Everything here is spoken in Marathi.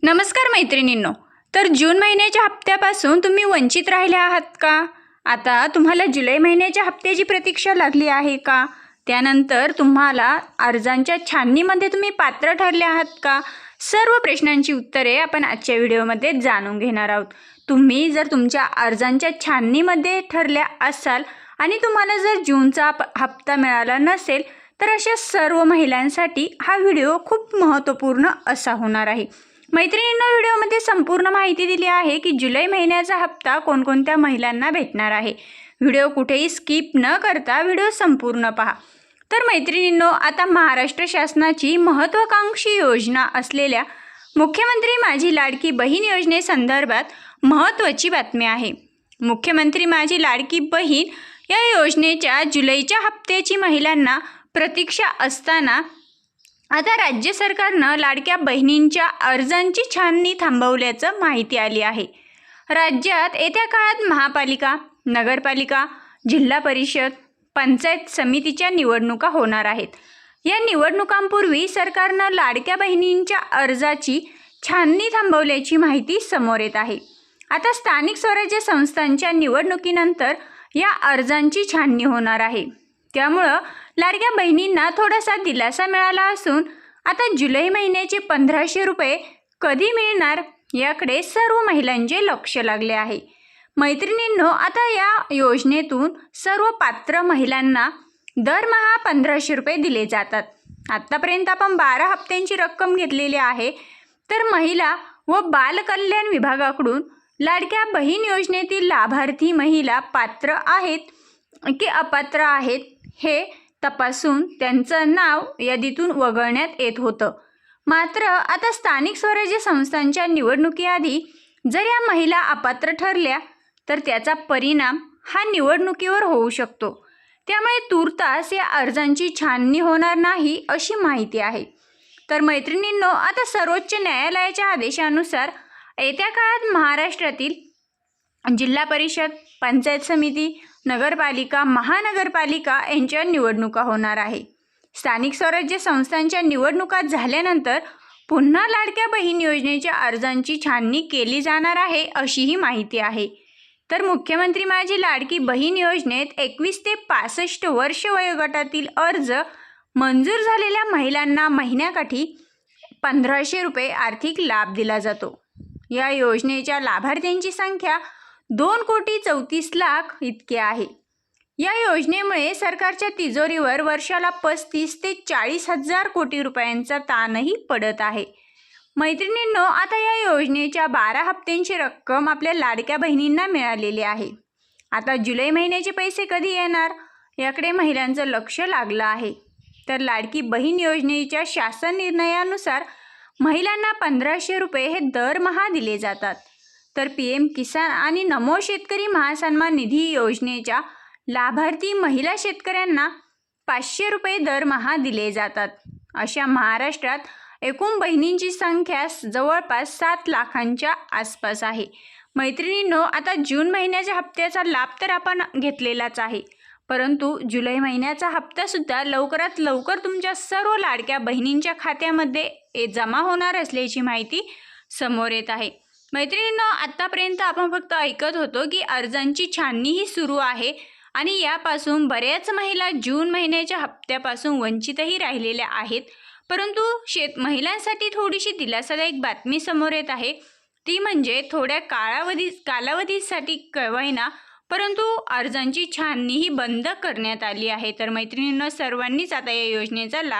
नमस्कार मैत्रिणींनो. तर जून महिन्याच्या हप्त्यापासून तुम्ही वंचित राहिले आहात का? आता तुम्हाला जुलै महिन्याच्या हप्त्याची प्रतीक्षा लागली आहे का? त्यानंतर तुम्हाला अर्जांच्या छाननीमध्ये तुम्ही पात्र ठरले आहात का? सर्व प्रश्नांची उत्तरे आपण आजच्या व्हिडिओमध्ये जाणून घेणार आहोत. तुम्ही जर तुमच्या अर्जांच्या छाननीमध्ये ठरल्या असाल आणि तुम्हाला जर जूनचा हप्ता मिळाला नसेल तर अशा सर्व महिलांसाठी हा व्हिडिओ खूप महत्त्वपूर्ण असा होणार आहे. मैत्रिणींनो, व्हिडिओमध्ये संपूर्ण माहिती दिली आहे की जुलै महिन्याचा हप्ता कोणकोणत्या महिलांना भेटणार आहे. व्हिडिओ कुठेही स्किप न करता व्हिडिओ संपूर्ण पहा. तर मैत्रिणींनो, आता महाराष्ट्र शासनाची महत्त्वाकांक्षी योजना असलेल्या मुख्यमंत्री माझी लाडकी बहीण योजनेसंदर्भात महत्त्वाची बातमी आहे. मुख्यमंत्री माझी लाडकी बहीण या योजनेच्या जुलैच्या हप्त्याची महिलांना प्रतीक्षा असताना आता राज्य सरकारनं लाडक्या बहिणींच्या अर्जांची छाननी थांबवल्याचं माहिती आली आहे. राज्यात येत्या काळात महापालिका, नगरपालिका, जिल्हा परिषद, पंचायत समितीच्या निवडणुका होणार आहेत. या निवडणुकांपूर्वी सरकारनं लाडक्या बहिणींच्या अर्जाची छाननी थांबवल्याची माहिती समोर येत आहे. आता स्थानिक स्वराज्य संस्थांच्या निवडणुकीनंतर या अर्जांची छाननी होणार आहे. त्यामुळं लाडक्या बहिणींना थोडासा दिलासा मिळाला असून आता जुलै महिन्याचे 1500 रुपये कधी मिळणार याकडे सर्व महिलांचे लक्ष लागले आहे. मैत्रिणींनो, आता या योजनेतून सर्व पात्र महिलांना दरमहा 1500 रुपये दिले जातात. आत्तापर्यंत आपण 12 हप्त्यांची रक्कम घेतलेली आहे. तर महिला व बालकल्याण विभागाकडून लाडक्या बहीण योजनेतील लाभार्थी महिला पात्र आहेत की अपात्र आहेत हे तपासून त्यांचं नाव यादीतून वगळण्यात येत होतं. मात्र आता स्थानिक स्वराज्य संस्थांच्या निवडणुकीआधी जर या महिला अपात्र ठरल्या तर त्याचा परिणाम हा निवडणुकीवर होऊ शकतो. त्यामुळे तूर्तास या अर्जांची छाननी होणार नाही अशी माहिती आहे. तर मैत्रिणींनो, आता सर्वोच्च न्यायालयाच्या आदेशानुसार येत्या काळात महाराष्ट्रातील जिल्हा परिषद, पंचायत समिती, नगरपालिका, महानगरपालिका यांच्या निवडणुका होणार आहे. स्थानिक स्वराज्य संस्थांच्या निवडणुका झाल्यानंतर पुन्हा लाडक्या बहीण योजनेच्या अर्जांची छाननी केली जाणार आहे अशीही माहिती आहे. तर मुख्यमंत्री माझी लाडकी बहीण योजनेत 21 ते 65 वर्ष वयोगटातील अर्ज मंजूर झालेल्या महिलांना महिन्याकाठी 1500 रुपये आर्थिक लाभ दिला जातो. या योजनेच्या लाभार्थ्यांची संख्या 2,34,00,000 इतकी आहे. या योजनेमुळे सरकारच्या तिजोरीवर वर्षाला 35 ते 40,000 कोटी रुपयांचा ताणही पडत आहे. मैत्रिणींनो, आता या योजनेच्या 12 हप्त्यांची रक्कम आपल्या लाडक्या बहिणींना मिळालेली आहे. आता जुलै महिन्याचे पैसे कधी येणार याकडे महिलांचं लक्ष लागलं आहे. तर लाडकी बहीण योजनेच्या शासन निर्णयानुसार महिलांना 1500 रुपये हे दरमहा दिले जातात. तर PM किसान आणि नमो शेतकरी महासन्मान निधी योजनेच्या लाभार्थी महिला शेतकऱ्यांना 500 रुपये दरमहा दिले जातात. अशा महाराष्ट्रात एकूण बहिणींची संख्या जवळपास 7 लाखांच्या आसपास आहे. मैत्रिणींनो, आता जून महिन्याच्या हप्त्याचा लाभ तर आपण घेतलेलाच आहे, परंतु जुलै महिन्याचा हप्तासुद्धा लवकरात लवकर तुमच्या सर्व लाडक्या बहिणींच्या खात्यामध्ये जमा होणार असल्याची माहिती समोर येत आहे. मैत्रिणींनो, आत्तापर्यंत आपण फक्त ऐकत होतो की अर्जांची छाननीही सुरू आहे आणि यापासून बऱ्याच महिला जून महिन्याच्या हप्त्यापासून वंचितही राहिलेल्या आहेत. परंतु महिलांसाठी थोडीशी दिलासादायक बातमी समोर येत आहे. ती म्हणजे थोड्या कालावधीसाठी कळवायना परंतु अर्जांची छाननीही बंद करण्यात आली आहे. तर मैत्रिणींनो, सर्वांनीच आता या योजनेचा लाभ